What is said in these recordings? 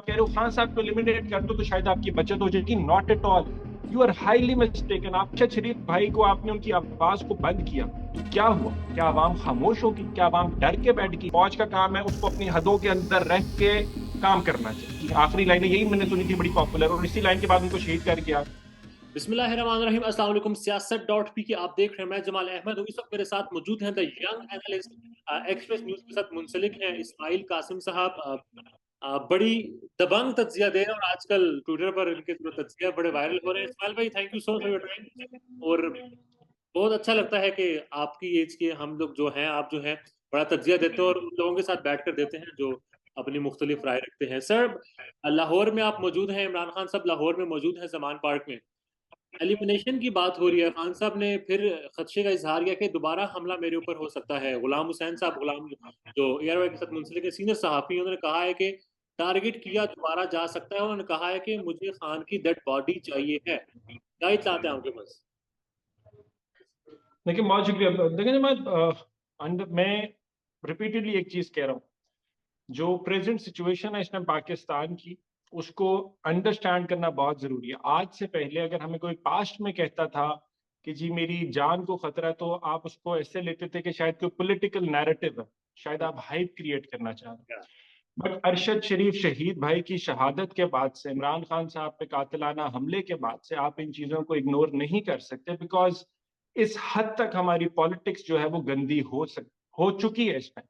कह रहे हो खान साहब को एलिमिनेट कर दो तो शायद आपकी बचत हो जाएगी। Not at all, you are highly mistaken. आप शहबाज शरीफ भाई को आपने उनकी आवाज को बंद किया तो क्या हुआ? क्या आवाम खामोश होगी? क्या आवाम डर के बैठ गई? फौज का काम है उसको अपनी हदों के अंदर रह के काम करना चाहिए। आखिरी लाइन यही मैंने सुनी थी बड़ी पॉपुलर, और इसी लाइन के बाद उनको शहीद कर गया। बिस्मिल्लाहिर्रहमानिर्रहीम, अस्सलाम वालेकुम। सियासत डॉट पी के आप देख रहे हैं, मैं जमाल अहमद हूँ। इस वक्त मेरे साथ मौजूद हैं the young analyst, express news के साथ मुंसलिक हैं इस्माइल कासिम साहब। बड़ी दबंग तज्जिया दे रहे हैं और आजकल ट्विटर पर इनके जो तज्जिया बड़े वायरल हो रहे हैं। इस्माइल भाई, thank you so much for your time. और बहुत अच्छा लगता है कि आपकी एज के हम लोग जो हैं, आप जो हैं बड़ा तज्जिया देते हैं और उन लोगों के साथ बैठ कर देते हैं जो अपनी मुख्तलिफ राय रखते हैं। सर, लाहौर में आप मौजूद हैं, इमरान खान साहब लाहौर में मौजूद हैं, जमान पार्क में एलिमिनेशन की बात हो रही है। खान साहब ने फिर खदशे का इजहार किया कि दोबारा हमला मेरे ऊपर हो सकता है। गुलाम हुसैन साहब, गुलाम जो एयरवाई के साथ मुंसलिक है, सीनियर सहाफी, उन्होंने कहा है कि टारगेट किया दोबारा जा सकता है। उन्होंने कहा है कि मुझे खान की डेड बॉडी चाहिए है। क्या इत्तलात है आपके पास? देखिए बहुत शुक्रिया। देखिए मैं रिपीटेडली एक चीज कह रहा हूँ, जो प्रेजेंट सिचुएशन है इस टाइम पाकिस्तान की, उसको अंडरस्टैंड करना बहुत जरूरी है। आज से पहले अगर हमें कोई पास्ट में कहता था कि जी मेरी जान को खतरा है, तो आप उसको ऐसे लेते थे कि शायद कोई पॉलिटिकल नैरेटिव है, शायद आप हाइप क्रिएट करना चाह रहे क्या? हैं। बट अरशद शरीफ शहीद भाई की शहादत के बाद से, इमरान खान साहब पे कातिलाना हमले के बाद से आप इन चीजों को इग्नोर नहीं कर सकते, बिकॉज इस हद तक हमारी पॉलिटिक्स जो है वो गंदी हो चुकी है इस time.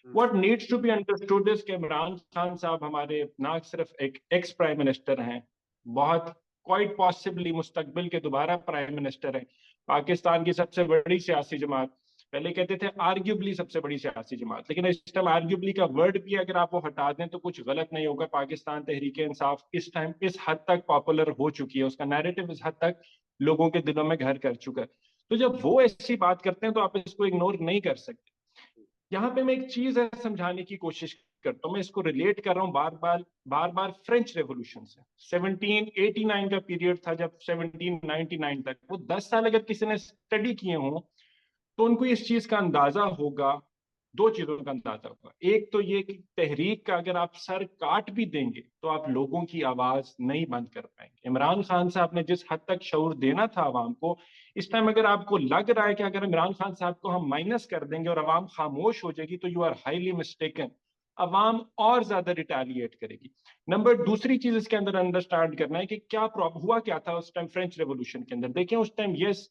What needs to be understood is कि इमरान खान साहब हमारे ना सिर्फ एक एक्स प्राइम मिनिस्टर हैं, बहुत क्वाइट पॉसिबली मुस्तकबिल के दोबारा प्राइम मिनिस्टर हैं। पाकिस्तान की सबसे बड़ी सियासी जमात, पहले कहते थे आर्ग्यूबली सबसे बड़ी सियासी जमात, लेकिन इस टाइम आर्ग्यूबली का वर्ड भी अगर आप वो हटा दें तो कुछ गलत नहीं होगा। पाकिस्तान तहरीक इंसाफ इस टाइम इस हद तक पॉपुलर हो चुकी है, उसका नैरेटिव इस हद तक लोगों के दिलों में घर कर चुका है। तो जब वो ऐसी बात करते हैं तो आप इसको इग्नोर नहीं कर सकते। यहाँ पे मैं एक चीज है समझाने की कोशिश करता हूँ, मैं इसको रिलेट कर रहा हूँ बार बार फ्रेंच रेवोल्यूशन से। 1789 का पीरियड था, जब 1799 तक, वो 10 साल अगर किसी ने स्टडी किए हों तो उनको इस चीज का अंदाजा होगा। दो चीजों का अंदाजा होगा, एक तो ये कि तहरीक का अगर आप सर काट भी देंगे तो आप लोगों की आवाज नहीं बंद कर पाएंगे। इमरान खान साहब ने जिस हद तक शऊर देना था आवाम को, इस टाइम अगर आपको लग रहा है कि अगर इमरान खान साहब को हम माइनस कर देंगे और आवाम खामोश हो जाएगी, तो यू आर हाईली मिस्टेकन। अवाम और ज्यादा रिटेलिएट करेगी। नंबर दूसरी चीज इसके अंदर अंडरस्टैंड करना है कि क्या प्रॉब्लम हुआ, क्या था उस टाइम फ्रेंच रेवोल्यूशन के अंदर। देखिए उस टाइम यस,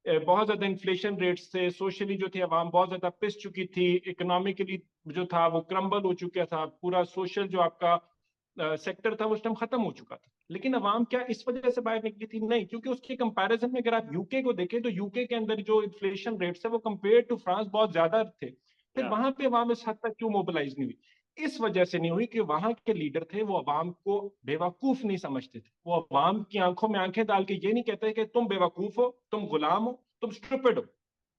बहुत ज्यादा इन्फ्लेशन रेट्स थे, सोशली जो थी आवाम बहुत ज्यादा पिस चुकी थी, इकोनॉमिकली जो था वो क्रम्बल हो चुका था, पूरा सोशल जो आपका सेक्टर था वो उस टाइम खत्म हो चुका था। लेकिन अवाम क्या इस वजह से बाहर निकली थी? नहीं, क्योंकि उसके कंपैरिजन में अगर आप यूके को देखें तो यूके के अंदर जो इन्फ्लेशन रेट्स है वो कंपेयर टू फ्रांस बहुत ज्यादा थे। फिर क्या? वहां पे अवाम इस हद तक क्यों मोबिलाइज नहीं हुई? इस वजह से नहीं हुई कि वहां के लीडर थे वो अवाम को बेवकूफ नहीं समझते थे। वो अवाम की आंखों में आंखें डाल के ये नहीं कहते कि तुम बेवकूफ हो, तुम गुलाम हो, तुम स्टूपिड हो,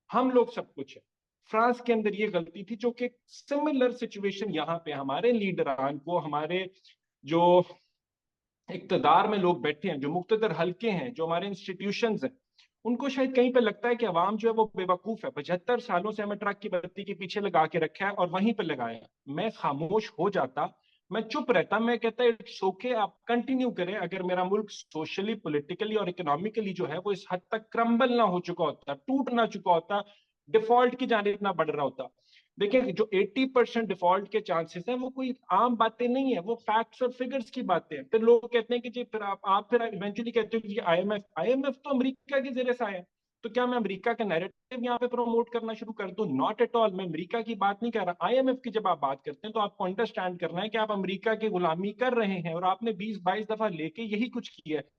हम लोग सब कुछ है। फ्रांस के अंदर ये गलती थी, जो कि सिमिलर सिचुएशन यहाँ पे हमारे लीडरान को, हमारे जो इक्तदार में लोग बैठे हैं, जो मुक्तदर हल्के हैं, जो हमारे इंस्टीट्यूशंस हैं, उनको शायद कहीं पे लगता है कि अवाम जो है वो बेवकूफ है। 75 सालों से हमें ट्रक की बत्ती के पीछे लगा के रखा है और वहीं पे लगाया। मैं खामोश हो जाता, मैं चुप रहता, मैं कहता इट्स ओके, आप कंटिन्यू करें। अगर मेरा मुल्क सोशली, पॉलिटिकली और इकोनॉमिकली जो है वो इस हद तक क्रम्बल ना हो चुका होता, टूट ना चुका होता, डिफॉल्ट की जानिब ना बढ़ रहा होता। देखिए जो 80% डिफॉल्ट के चांसेस हैं वो कोई आम बातें नहीं है, वो फैक्ट्स और फिगर्स की बातें हैं। फिर लोग कहते हैं कि जी फिर आप फिर इवेंचुअली कहते हो कि आईएमएफ, आईएमएफ तो अमेरिका के जेर से आया है, तो क्या मैं अमेरिका का नैरेटिव यहाँ पे प्रमोट करना शुरू कर दूं? नॉट एट ऑल, मैं अमेरिका की बात नहीं कर रहा। आईएमएफ की जब आप बात करते हैं तो आपको अंडरस्टैंड करना है कि आप अमेरिका की गुलामी कर रहे हैं और आपने 20-22 दफा लेके यही कुछ किया है,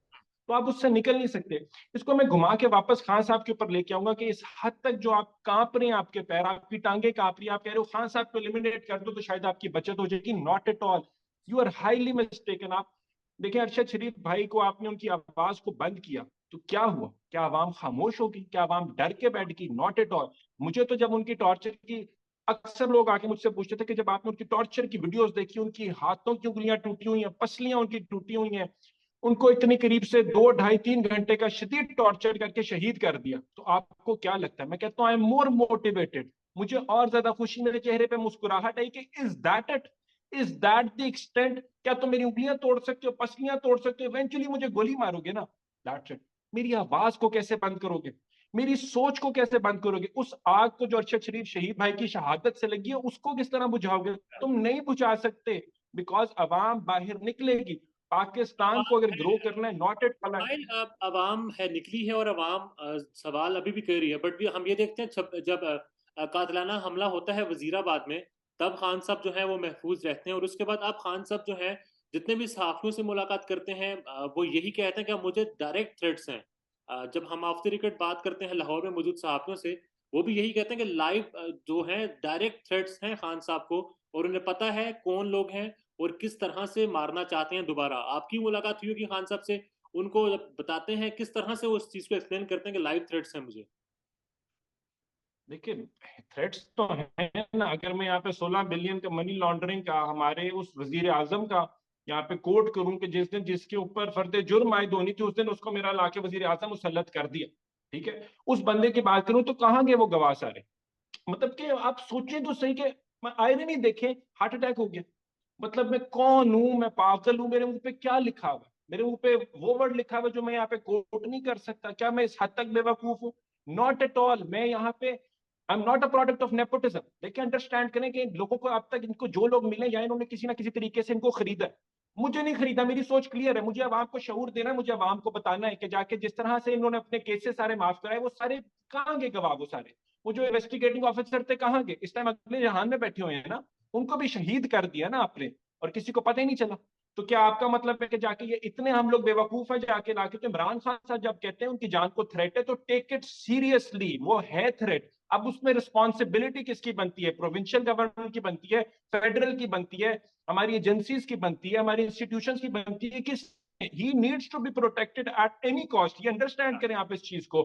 तो आप उससे निकल नहीं सकते। इसको मैं घुमा के वापस खान साहब के ऊपर लेके आऊंगा कि इस हद तक जो आप कांप रहे हैं, आपके पैर, आपकी टांगे कांप रही है, आप कह रहे हो खान साहब को एलिमिनेट कर दो तो शायद आपकी बचत हो जाएगी। Not at all, you are highly mistaken. आप देखिए अरशद शरीफ भाई को आपने उनकी आवाज को बंद किया तो क्या हुआ? क्या आवाम खामोश होगी? क्या आवाम डर के बैठ गई? Not at all. मुझे तो जब उनकी टॉर्चर की, अक्सर लोग आके मुझसे पूछते थे कि जब आपने उनकी टॉर्चर की वीडियोस देखी, उनकी हाथों की उंगलियां टूटी हुई हैं, पसलियां उनकी टूटी हुई हैं, उनको इतनी करीब से 2 ढाई 3 घंटे का शदीद टॉर्चर करके शहीद कर दिया, तो आपको क्या लगता है? मैं कहता हूँ आई एम मोर मोटिवेटेड, मुझे और ज्यादा खुशी, मेरे चेहरे पे मुस्कुराहट आई कि is that it? Is that the extent? क्या तुम मेरी उंगलियां तोड़ सकते हो, पसलियां तोड़ सकते हो, इवेंचुअली मुझे गोली मारोगे ना, दैट्स इट। मेरी आवाज को कैसे बंद करोगे, मेरी सोच को कैसे बंद करोगे? उस आग को जो अरशद शरीफ शहीद भाई की शहादत से लगी है उसको किस तरह बुझाओगे? तुम नहीं बुझा सकते, बिकॉज अवाम बाहर निकलेगी। पाकिस्तान को अगर ग्रो करना है, नॉट एट फला। इस्माइल, अवाम है निकली है और अवाम सवाल अभी भी कर रही है, बट भी हम ये देखते हैं जब कातलाना हमला होता है वजीराबाद में, तब खान साहब जो है वो महफूज रहते हैं, और उसके बाद आप खान साहब जो है जितने भी सहाफियों से मुलाकात करते हैं वो यही कहते हैं कि मुझे डायरेक्ट थ्रेट्स हैं। जब हम ऑफ द रिकॉर्ड बात करते हैं लाहौर में मौजूद सहाफियों से, वो भी यही कहते हैं कि लाइव जो है डायरेक्ट थ्रेट्स हैं खान साहब को, और उन्हें पता है कौन लोग हैं और किस तरह से मारना चाहते हैं दोबारा। आपकी मुलाकात हुई होगी खान साहब से, उनको जब बताते हैं किस तरह से वो उस चीज को एक्सप्लेन करते हैं कि लाइव थ्रेट्स हैं मुझे। देखिए, थ्रेट्स तो है ना। अगर मैं यहाँ पे 16 बिलियन का मनी लॉन्ड्रिंग का हमारे उस वजीर आजम का यहाँ पे कोट करूं कि जिस दिन जिसके ऊपर फर्द जुर्म आयद होनी थी उस दिन उसको मेरा लाके वजीर आजम मुसल्लत कर दिया, ठीक है, उस बंदे की बात करूं तो कहाँ गए वो गवाह सारे? मतलब कि आप सोचें तो सही कि आयरनी देखें, हार्ट अटैक हो गया। मतलब मैं कौन हूं, मैं पागल हूं, मेरे मुंह पे क्या लिखा हुआ है? मेरे मुंह पे वो वर्ड लिखा हुआ है जो मैं यहाँ पे कोट नहीं कर सकता? क्या मैं इस हद तक बेवकूफ हूँ? Not at all. मैं यहाँ पे I am not a product of nepotism. देखिए, अंडरस्टैंड करें कि इन लोगों को अब तक इनको जो लोग मिले या इन्होंने किसी ना किसी तरीके से इनको खरीदा है। मुझे नहीं खरीदा, मेरी सोच क्लियर है। मुझे आवाम को शऊर देना है, मुझे आवाम को बताना है कि जाके जिस तरह से इन्होंने अपने केसेस सारे माफ कराए, वो सारे कहाँ गए गवाह? वो सारे वो जो इन्वेस्टिगेटिंग ऑफिसर थे कहाँ गए? इस टाइम अगले जहान में बैठे हुए हैं ना। उनको भी शहीद कर दिया ना आपने, और किसी को पता ही नहीं चला। तो क्या आपका मतलब है कि जाके ये इतने हम लोग बेवकूफ है जाके लाके? तो इमरान खान साहब जब कहते हैं उनकी जान को थ्रेट है तो टेक इट सीरियसली, वो है थ्रेट। अब उसमें रिस्पॉन्सिबिलिटी किसकी बनती है? प्रोविंशियल गवर्नमेंट की बनती है, फेडरल की बनती है, हमारी एजेंसीज की बनती है, हमारी इंस्टीट्यूशंस की बनती है? किस he needs to be protected at any cost. ये अंडरस्टैंड करें आप इस चीज को।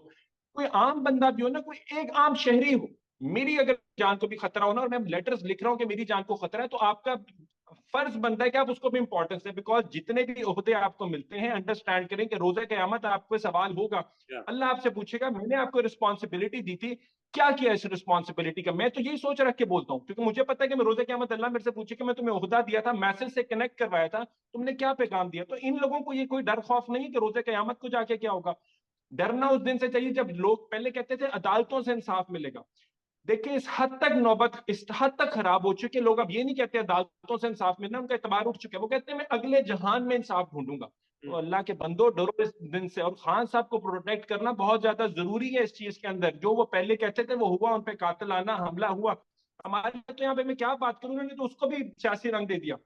कोई आम बंदा भी हो ना, कोई एक आम शहरी हो, मेरी अगर जान को भी खतरा हो ना और मैं लेटर्स लिख रहा हूं कि मेरी जान को खतरा है, तो आपका फर्ज बनता है कि आप उसको भी इंपॉर्टेंस दें। बिकॉज जितने भी ओहदे आपको मिलते हैं, अंडरस्टैंड करें कि रोजे क़यामत आपको सवाल होगा। या अल्लाह आपसे पूछेगा मैंने आपको रिस्पॉन्सिबिलिटी दी थी, क्या किया इस रिस्पॉन्सिबिलिटी का? मैं तो यही सोच रख के बोलता हूँ, क्योंकि मुझे पता है कि मैं रोजे क़यामत अल्लाह मेरे से पूछे कि मैं तुम्हें ओहदा दिया था, मैसेज से कनेक्ट करवाया था, तुमने क्या पैगाम दिया? तो इन लोगों को ये कोई डर खौफ नहीं कि रोजे क़यामत को जाके क्या होगा। डरना उस दिन से चाहिए जब लोग पहले कहते थे अदालतों से इंसाफ मिलेगा। देखिए, इस हद तक नौबत इस हद तक खराब हो चुकी है, लोग अब ये नहीं कहते अदालतों से इंसाफ मिलना, उनका एतबार उठ चुका है। वो कहते हैं मैं अगले जहान में इंसाफ ढूंढूंगा। तो अल्लाह के बंदो, डरो इस दिन से। और खान साहब को प्रोटेक्ट करना बहुत ज्यादा जरूरी है इस चीज के अंदर। जो वो पहले कहते थे वो हुआ, उन पे कातिलाना हमला हुआ। हमारे तो यहाँ पे मैं क्या बात करूं, उन्होंने तो उसको भी सियासी रंग दे दिया।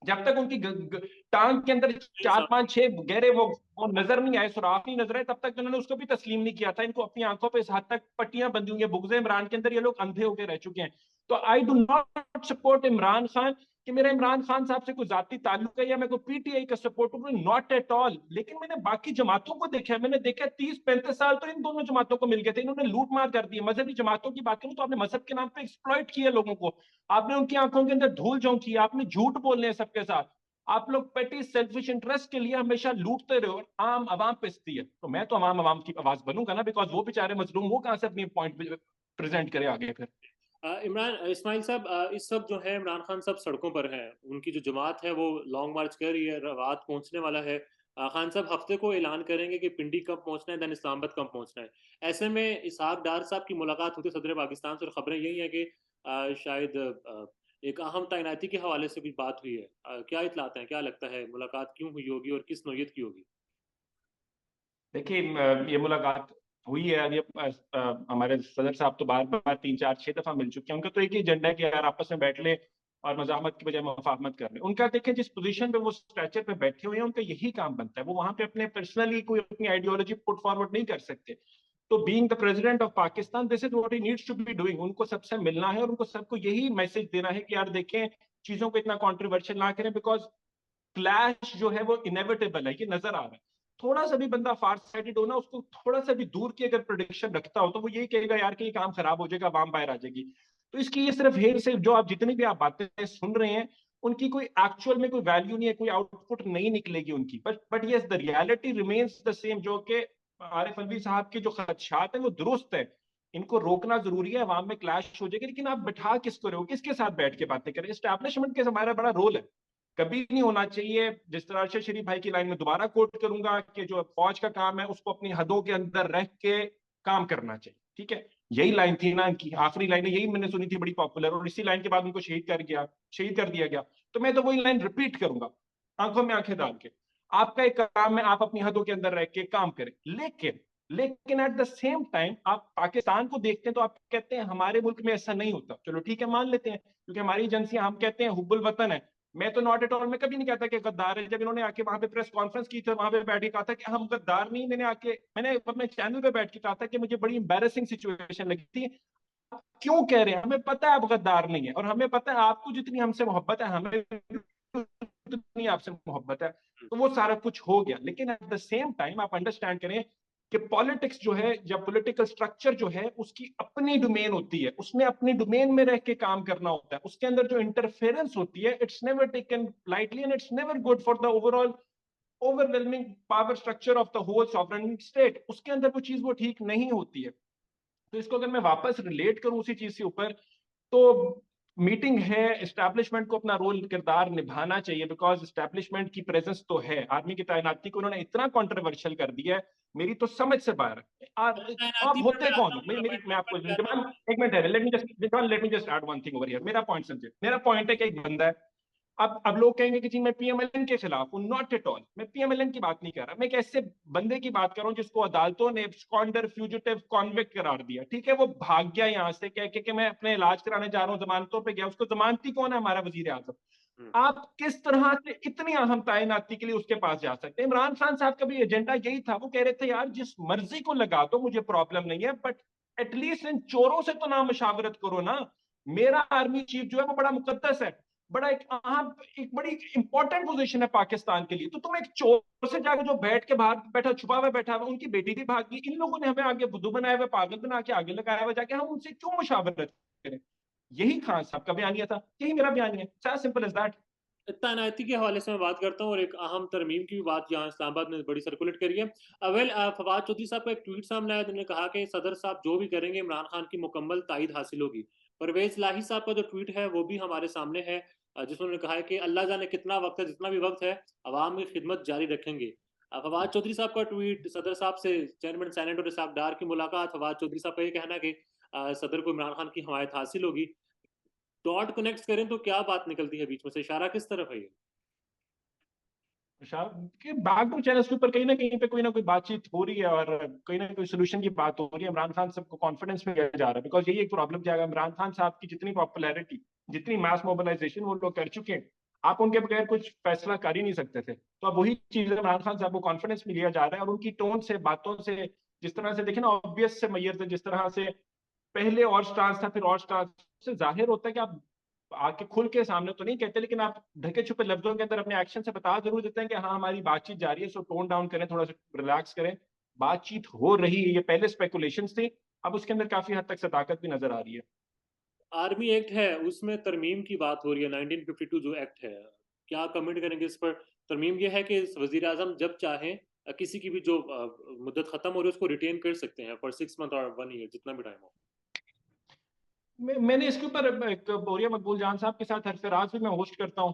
जब तक उनकी टांग के अंदर नहीं चार साहब। पांच छह गहरे वो नजर नहीं आए, सुराख नहीं नजर आए, तब तक तो उन्होंने उसको भी तस्लीम नहीं किया था। इनको अपनी आंखों पे इस हद तक पट्टियां बंधी हुई है, बुग़्ज़-ए इमरान के अंदर ये लोग अंधे होकर रह चुके हैं। तो I do not support Imran Khan कि मेरा इमरान खान साहब से कोई जाती ताल्लुक है या मैं कोई पीटीआई का सपोर्ट हूँ, नॉट एट ऑल। लेकिन मैंने बाकी जमातों को देखा है, मैंने देखा 30-35 साल तो इन दोनों जमातों को मिल गए थे, इन्होंने लूट मार कर दी। मजहबी जमातों की बात करूं तो आपने मजहब के नाम पे एक्सप्लॉइट किया लोगों को, आपने उनकी आंखों के अंदर धूल झोंकी, आपने झूठ बोलने हैं सबके साथ। आप लोग पेटी सेल्फिश इंटरेस्ट के लिए हमेशा लूटते रहो, आम आवाम पिसती है। तो मैं तो आवाम आवाम की आवाज बनूंगा ना, बिकॉज वो बेचारे मजलूम, वो कहां से अपनी पॉइंट प्रेजेंट करे आगे फिर? इमरान इस्माइल साहब, इस सब जो है इमरान खान साहब सड़कों पर हैं, उनकी जो जमात है वो लॉन्ग मार्च कर रही है, रात पहुंचने वाला है। खान साहब हफ्ते को ऐलान करेंगे कि पिंडी कब पहुंचना है, देन इस्लामाबाद कब पहुंचना है। ऐसे में इसहाक डार साहब की मुलाकात होती है सदर पाकिस्तान से, और खबरें यही है कि शायद एक अहम तैनाती के हवाले से कुछ बात हुई है। क्या इतलात हैं, क्या लगता है मुलाकात क्यों हुई होगी और किस नौयत की होगी? देखिए, ये मुलाकात हुई है। ये हमारे सदर साहब तो बार बार 3-4-6 दफा मिल चुके हैं। उनका तो एक ही एजेंडा है कि यार आपस में बैठ ले और मजामत की बजाय मुफाहमत कर ले। उनका देखें जिस पोजीशन पे वो स्ट्रेचर पे बैठे हुए हैं, उनका यही काम बनता है। वो वहां पे अपने पर्सनली कोई अपनी आइडियोलॉजी पुट फॉरवर्ड नहीं कर सकते। तो being the president of Pakistan, this is what he needs to be doing. उनको सबसे मिलना है और उनको सबको यही मैसेज देना है कि यार देखें, चीजों को इतना कॉन्ट्रोवर्शियल ना करें, बिकॉज क्लैश जो है वो इनेविटेबल है, ये नजर आ रहा है। थोड़ा सा भी बंदा फार साइडेड हो ना, उसको थोड़ा सा भी दूर की अगर प्रोडिक्शन रखता हो तो वो यही कहेगा यार कि ये काम खराब हो जाएगा, आवाम बाहर आ जाएगी। तो इसकी ये सिर्फ हेर से जो आप जितनी भी आप बातें सुन रहे हैं, उनकी कोई एक्चुअल में कोई वैल्यू नहीं है, कोई आउटपुट नहीं निकलेगी उनकी। But yes, the reality remains the same. जो कि आरिफ अलवी साहब के जो खदशात हैं वो दुरुस्त है इनको रोकना जरूरी है, अवाम में क्लैश हो जाएगी, लेकिन आप बिठा किसको रहे हो, किसके साथ बैठ के बातें करें? एस्टैब्लिशमेंट के हमारा बड़ा रोल है, कभी नहीं होना चाहिए। जिस तरह अरशद शरीफ भाई की लाइन में दोबारा कोट करूंगा कि जो फौज का काम है उसको अपनी हदों के अंदर रख के काम करना चाहिए, ठीक है? यही लाइन थी ना इनकी, आखिरी लाइन यही मैंने सुनी थी, बड़ी पॉपुलर, और इसी लाइन के बाद उनको शहीद कर दिया गया। तो मैं तो वही लाइन रिपीट करूंगा, आंखों में आंखें डाल के, आपका एक काम है, आप अपनी हदों के अंदर रह के काम करें। लेकिन एट द सेम टाइम आप पाकिस्तान को देखते हैं तो आप कहते हैं हमारे मुल्क में ऐसा नहीं होता। चलो ठीक है, मान लेते हैं, क्योंकि हमारी एजेंसियां, हम कहते हैं हुब्बुल वतन है। मैं तो नॉट एट ऑल, मैं कभी नहीं कहता कि गद्दार है। जब इन्होंने आके वहां पे प्रेस कॉन्फ्रेंस की थी, वहां पे बैठ के कहा था कि हम गद्दार नहीं, मैंने अपने चैनल पे बैठ के कहा था कि मुझे बड़ी एम्बैरेसिंग सिचुएशन लगी थी। क्यों कह रहे हैं? हमें पता है आप गद्दार नहीं है, और हमें पता है आपको जितनी हमसे मोहब्बत है, हमें उतनी आपसे मोहब्बत है। तो वो सारा कुछ हो गया, लेकिन एट द सेम टाइम आप अंडरस्टैंड करें कि पॉलिटिक्स जो है, या पॉलिटिकल स्ट्रक्चर जो है, उसकी अपनी डोमेन होती है, उसमें अपनी डोमेन में रह के काम करना होता है। उसके अंदर जो इंटरफेरेंस होती है, it's never taken lightly and it's never good for the overall overwhelming power structure of the whole sovereign state. उसके अंदर वो चीज वो ठीक नहीं होती है। तो इसको अगर मैं वापस रिलेट करूं उसी चीज के ऊपर, तो मीटिंग है, एस्टैब्लिशमेंट को अपना रोल किरदार निभाना चाहिए, बिकॉज एस्टैब्लिशमेंट की प्रेजेंस तो है। आर्मी की तैनाती को उन्होंने इतना कंट्रोवर्शियल कर दिया है, मेरी तो समझ से बाहर है। आप तैनाती पर होते मैं कौन आता हो? हूँ, मैं आपको amendment पर आता हूँ। एक मिनट है, let me just add one thing over here. मेरा पॉइंट समझे, मेरा पॉइंट है कि एक बंदा है, अब लोग कहेंगे कि जी मैं पीएमएलएन के खिलाफ हूं। नॉट एट ऑल, मैं पीएमएलएन की बात नहीं कर रहा, मैं एक ऐसे बंदे की बात कर रहा हूं जिसको अदालतों ने एब्सकॉन्डर, फ्यूजिटिव, कॉन्विक्ट करार दिया। ठीक है, वो भाग गया यहां से कह के कि मैं अपने इलाज कराने जा रहा हूं, जमानतों पे गया। उसको जमानती कौन है? हमारा वजीर आजम। आप किस तरह से इतनी अहम तैनाती के लिए उसके पास जा सकते हैं? इमरान खान साहब का भी एजेंडा यही था, वो कह रहे थे यार जिस मर्जी को लगा दो, मुझे प्रॉब्लम नहीं है, बट एटलीस्ट इन चोरों से तो ना मशावरत करो ना। मेरा आर्मी चीफ जो है वो बड़ा मुकद्दस है, बड़ा एक अहम, एक बड़ी इंपॉर्टेंट पोजीशन है पाकिस्तान के लिए। तो तुम एक चोर से जाकर जो बैठ के बाहर बैठा, छुपा हुआ बैठा हुआ, उनकी बेटी भी भाग गई, इन लोगों ने हमें आगे बुद्धू बनाया हुआ, पागल बना के आगे लगाया हुआ, जाके हम उनसे क्यों मुशावरत करें? यही खान साहब का बयानिया था, यही मेरा बयानिया है, एज सिंपल एज दैट। तैनाती के हवाले से मैं बात करता हूँ, और एक अहम तरमीम की भी बात यहाँ इस्लामाबाद में बड़ी सर्कुलेट करी है। अवेल फवाद चौधरी साहब का एक ट्वीट सामने आया, जिन्होंने कहा कि सदर साहब जो भी करेंगे इमरान खान की मुकम्मल तायद हासिल होगी। परवेज लाही साहब का जो ट्वीट है वो भी हमारे सामने है, जिसमें उन्होंने कहा है कि अल्लाह जाने कितना वक्त है, जितना भी वक्त है अवाम की खिदमत जारी रखेंगे। फवाद चौधरी साहब का ट्वीट, सदर साहब से चेयरमैन सेनेट और इसाक डार की मुलाकात, फवाद चौधरी साहब का ये कहना है कि सदर को इमरान खान की हमायत हासिल होगी। डॉट कनेक्ट करें तो क्या बात निकलती है बीच में से, इशारा किस तरफ है ये? के बैकग्राउंड चैनल्स के ऊपर कहीं ना कोई बातचीत हो रही है, और कहीं ना कोई सोल्यूशन की बात हो रही है। इमरान खान सबको कॉन्फिडेंस में लिया जा रहा है, बिकॉज यही एक प्रॉब्लम क्या है, इमरान खान साहब की जितनी पॉपुलैरिटी, जितनी मास मोबिलाइजेशन वो लोग कर चुके हैं, आप उनके बगैर कुछ फैसला कर ही नहीं सकते थे। तो अब वही चीज है, इमरान खान साहब को कॉन्फिडेंस में लिया जा रहा है, और उनकी टोन से, बातों से, जिस तरह से देखे ना, ऑब्वियस से मैयर थे, जिस तरह से पहले और स्टांस था, फिर और स्टांस से जाहिर होता है कि आप आके खुल के सामने तो नहीं कहते, लेकिन आप ढके छुपे लफ्जों के अंदर अपने एक्शन से बता जरूर देते हैं कि हाँ हमारी बातचीत जारी है, सो टोन डाउन करें, थोड़ा सा रिलैक्स करें, बातचीत हो रही है। ये पहले स्पेकुलेशन थी, अब उसके अंदर काफी हद तक सदाकत भी नजर आ रही है। आर्मी एक्ट है, उसमें तरमीम की बात हो रही है, 1952 जो एक्ट है, क्या कमेंट करेंगे इस पर? तरमीम यह है कि वजीर आजम जब चाहें किसी की भी जो मुद्दत खत्म हो रही है उसको रिटेन कर सकते हैं फॉर 6 मंथ और 1 ईयर, जितना भी टाइम हो। मैंने इसके ऊपर एक बोरिया मकबूल जान साहब के साथ हरफराज भी मैं होस्ट करता हूँ,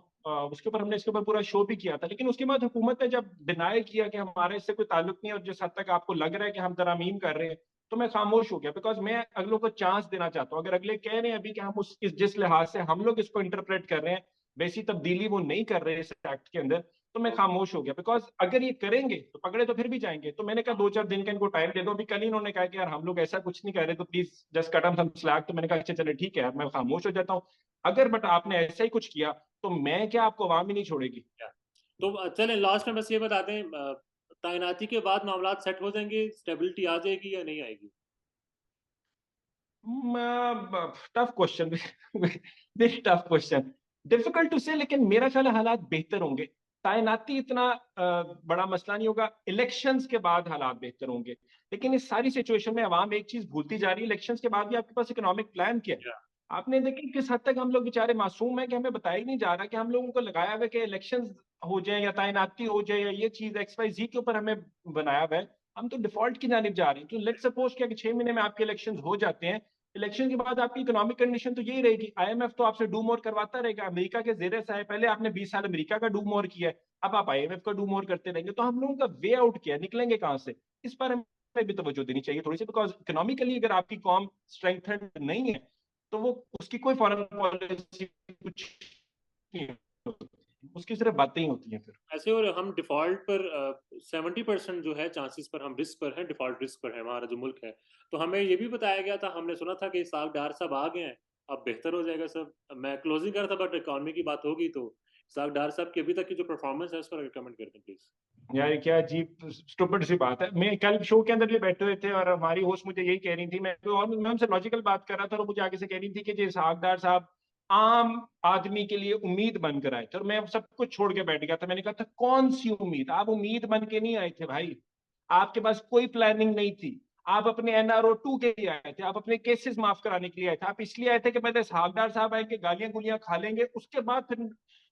उसके ऊपर हमने इसके ऊपर पूरा शो भी किया था। लेकिन उसके बाद हुकूमत ने जब डिनाई किया कि हमारा इससे कोई ताल्लुक नहीं है, और जिस हद तक आपको लग रहा है कि हम तरमीम कर रहे हैं, तो मैं खामोश हो गया। बिकॉज मैं अगलों को चांस देना चाहता हूँ। अगर अगले कह रहे हैं अभी कि हम जिस लिहाज से हम लोग इसको इंटरप्रेट कर रहे हैं, वैसी तब्दीली वो नहीं कर रहे इस एक्ट के अंदर, तो मैं खामोश हो गया। बिकॉज अगर ये करेंगे तो पकड़े तो फिर भी जाएंगे। तो मैंने कहा 2-4 दिन का इनको टाइम दे दो। अभी कल ही इन्होंने कहा कि यार हम लोग ऐसा कुछ नहीं कर रहे, तो प्लीज जस्ट कट हम स्लैक। तो मैंने कहा अच्छा चले ठीक है यार, मैं खामोश हो जाता हूँ। अगर बट आपने ऐसा ही कुछ किया, तो मैं क्या, आपको आवाम ही नहीं छोड़ेगी। तो चलें लास्ट में बस ये बता दें, तैनाती के बाद मामला सेट हो जाएंगे, स्टेबिलिटी आ जाएगी या नहीं आएगी? Tough question, very tough question, difficult to say. लेकिन मेरा ख्याल है हालात बेहतर होंगे। तैनाती इतना बड़ा मसला नहीं होगा, इलेक्शंस के बाद हालात बेहतर होंगे। लेकिन इस सारी सिचुएशन में अवाम एक चीज भूलती जा रही है, इलेक्शंस के बाद भी आपके पास इकोनॉमिक प्लान क्या है? या आपने देखिए किस हद तक हम लोग बेचारे मासूम है कि हमें बताया ही नहीं जा रहा, कि हम लोगों को लगाया हुआ है कि इलेक्शंस हो जाए या तैनाती हो जाए या ये चीज XYZ के ऊपर हमें बनाया हुआ है। हम तो डिफॉल्ट की जानिब जा रहे हैं। तो लेट सपोज कि 6 महीने में आपके इलेक्शन हो जाते हैं, इलेक्शन के बाद आपकी इकोनॉमिक कंडीशन तो यही रहेगी। आईएमएफ तो आपसे डू मोर करवाता रहेगा, अमेरिका के जेर से है, पहले आपने 20 साल अमेरिका का डू मोर किया है, अब आप आईएमएफ का डू मोर करते रहेंगे, तो हम लोगों का वे आउट क्या है, निकलेंगे कहां से? इस पर हमें भी तवज्जो देनी चाहिए थोड़ी सी, बिकॉज इकोनॉमिकली अगर आपकी कॉम स्ट्रेंथन नहीं है तो वो उसकी कोई फॉरेन पॉलिसी कुछ नहीं होती, उसकी सिर्फ बातें ही होती हैं फिर। ऐसे और हम डिफॉल्ट पर 70% जो है चांसेस पर हम रिस्क पर हैं, डिफॉल्ट रिस्क पर है हमारा जो मुल्क है। तो हमें ये भी बताया गया था, हमने सुना था कि इसाक डार साहब आ गए हैं, अब बेहतर हो जाएगा सब। मैं क्लोजिंग कर रहा था बट इकॉनमी की बात होगी तो इसाक डार साहब की अभी तक की जो परफॉर्मेंस है उस पर कमेंट करते हैं प्लीज। यार क्या अजीब स्टूपिड सी बात है। मैं कल शो के अंदर भी बैठे हुए थे और हमारी होस्ट मुझे यही कह रही थी, मैं उनसे लॉजिकल बात कर रहा था और मुझे आगे से कह रही थी कि जी इसहाकडार साहब आम आदमी के लिए उम्मीद बनकर आए थे, और मैं सब कुछ छोड़ के बैठ गया था। मैंने कहा था कौन सी उम्मीद, आप उम्मीद बन के नहीं आए थे भाई, आपके पास कोई प्लानिंग नहीं थी। आप अपने एनआरओ 2 के लिए आए थे, आप अपने केसेस माफ कराने के लिए आए थे, आप इसलिए आए थे कि पहले इसहाकडार साहब आएंगे, गालियां गुलियां खा लेंगे, उसके बाद फिर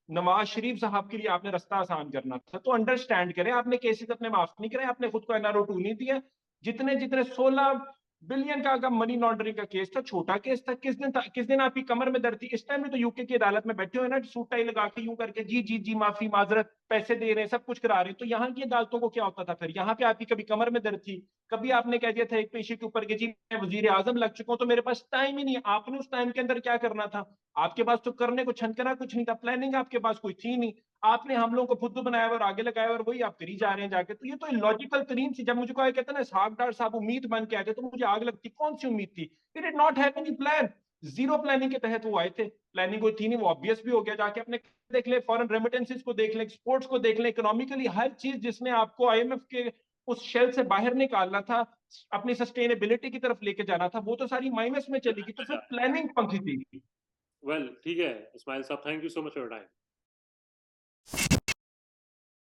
नवाज शरीफ साहब के लिए आपने रास्ता आसान करना था। तो अंडरस्टैंड करें, आपने केसेस अपने माफ नहीं करे, आपने खुद को एनआरओ 2 नहीं दिया। जितने जितने 16 बिलियन का मनी लॉन्ड्रिंग का केस था, छोटा केस था, किस दिन आपकी कमर में दर्द थी? इस टाइम में तो यूके की अदालत में बैठे हुए ना, सूट टाई लगा के यूं करके जी जी जी माफी माजरत, पैसे दे रहे हैं, सब कुछ करा रहे हैं। तो यहाँ की अदालतों को क्या होता था फिर? यहाँ पे आपकी कभी कमर में दर्द थी, कभी आपने कह दिया था एक पेशी के ऊपर कि जी मैं वजीर आजम लग चुका हूं तो मेरे पास टाइम ही नहीं है। आपने उस टाइम के अंदर क्या करना था? आपके पास तो करने को छनकना कुछ नहीं था, प्लानिंग आपके पास कोई थी नहीं। आपने हम लोगों को फुद्दू बनाया और आगे लगाया और वही आप करी जा रहे हैं जाके। तो ये तो इलॉजिकल तरीन सी, जब मुझे कोई कहता है ना इसहाकडार साहब उम्मीद बन के आए थे, तो मुझे आग लगती। कौन सी उम्मीद थी? He did not have any plan, zero planning के तहत वो आए थे। प्लानिंग कोई थी नहीं, वो ऑब्वियस भी हो गया। जाके अपने देख ले, फॉरेन रेमिटेंसेस को देख ले, एक्सपोर्ट्स को देख ले, इकोनॉमिकली हर चीज जिसने आपको आईएमएफ के उस शेल से बाहर निकालना था, अपनी सस्टेनेबिलिटी की तरफ लेके जाना था, वो तो सारी माइनस में चली गई। तो फिर प्लानिंग कौन सी थी? वेल ठीक है इस्माइल साहब, thank you so much for your time.